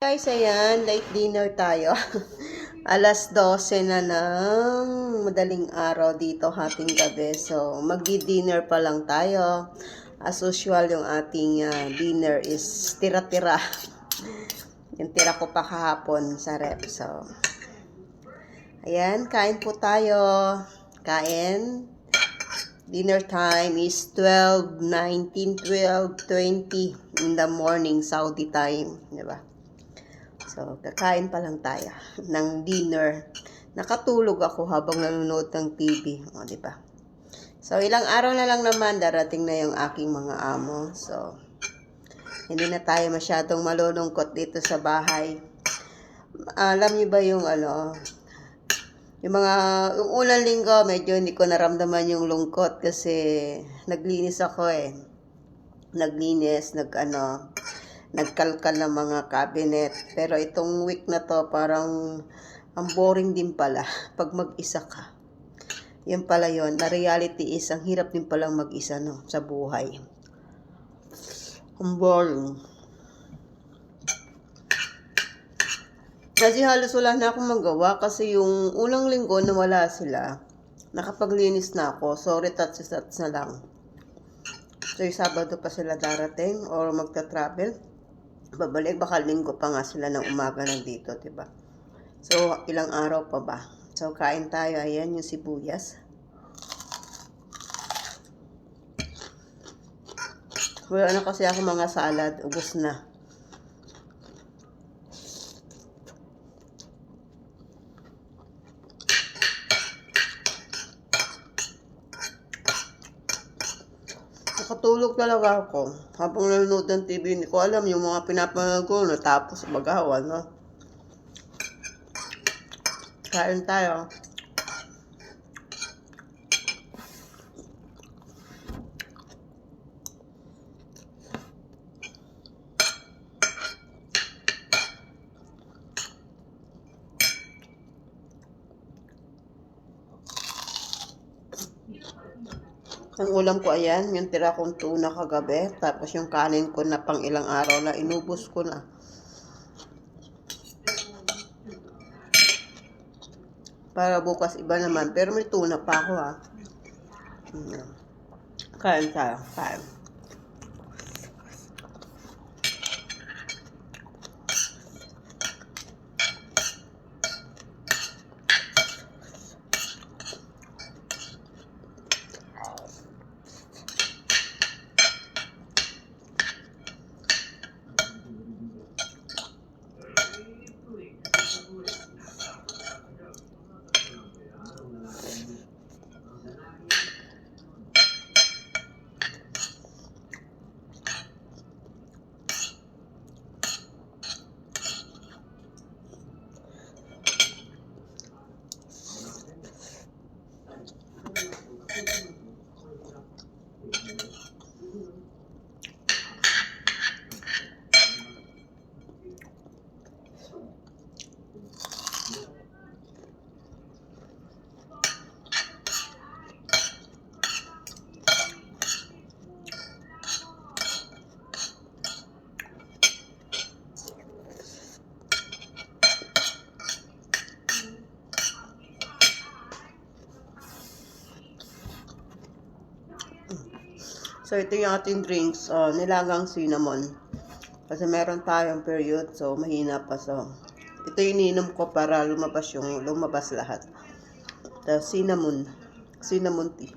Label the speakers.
Speaker 1: Guys, ayan, late dinner tayo. Alas 12 na ng madaling araw dito, hating gabi. So, magdi-dinner pa lang tayo. As usual, yung ating dinner is tira-tira. Yung tira ko pa kahapon sa rep. So, ayan, kain po tayo. Kain. Dinner time is 12:19, 12:20 in the morning, Saudi time. Diba? So, kakain pa lang tayo ng dinner. Nakatulog ako habang nanonood ng TV. O, di ba? So, ilang araw na lang naman, darating na yung aking mga amo. So, hindi na tayo masyadong malulungkot dito sa bahay. Alam niyo ba yung yung unang linggo, medyo hindi ko naramdaman yung lungkot kasi naglinis ako eh. Naglinis, nagkalkal ng mga cabinet. Pero itong week na to, parang ang boring din pala pag mag-isa ka. Yan pala yun. Na reality is, ang hirap din palang mag-isa sa buhay. Ang boring. Kasi halos wala na akong magawa kasi yung unang linggo na wala sila, nakapaglinis na ako. So, retouch na lang. So, yung Sabado pa sila darating or magta-travel. Babalik, baka linggo pa nga sila ng umaga nandito, diba? So, ilang araw pa ba? So, kain tayo. Ayan, yung sibuyas. Wala na kasi ako mga salad. Ubus na. Nakatulog talaga ako. Habang nanonood ng TV, hindi ko alam yung mga pinapanood ko natapos magawan, no? Kain tayo. Ang ulam ko ayan, yung tira kong tuna kagabi, tapos yung kanin ko na pang ilang araw na inubos ko na. Para bukas iba naman, pero may tuna pa ako ha. Kain tayo, kain. So, ito yung ating drinks, nilagang cinnamon. Kasi meron tayong period, so mahina pa. So, ito yung ininom ko para lumabas lahat. The cinnamon tea.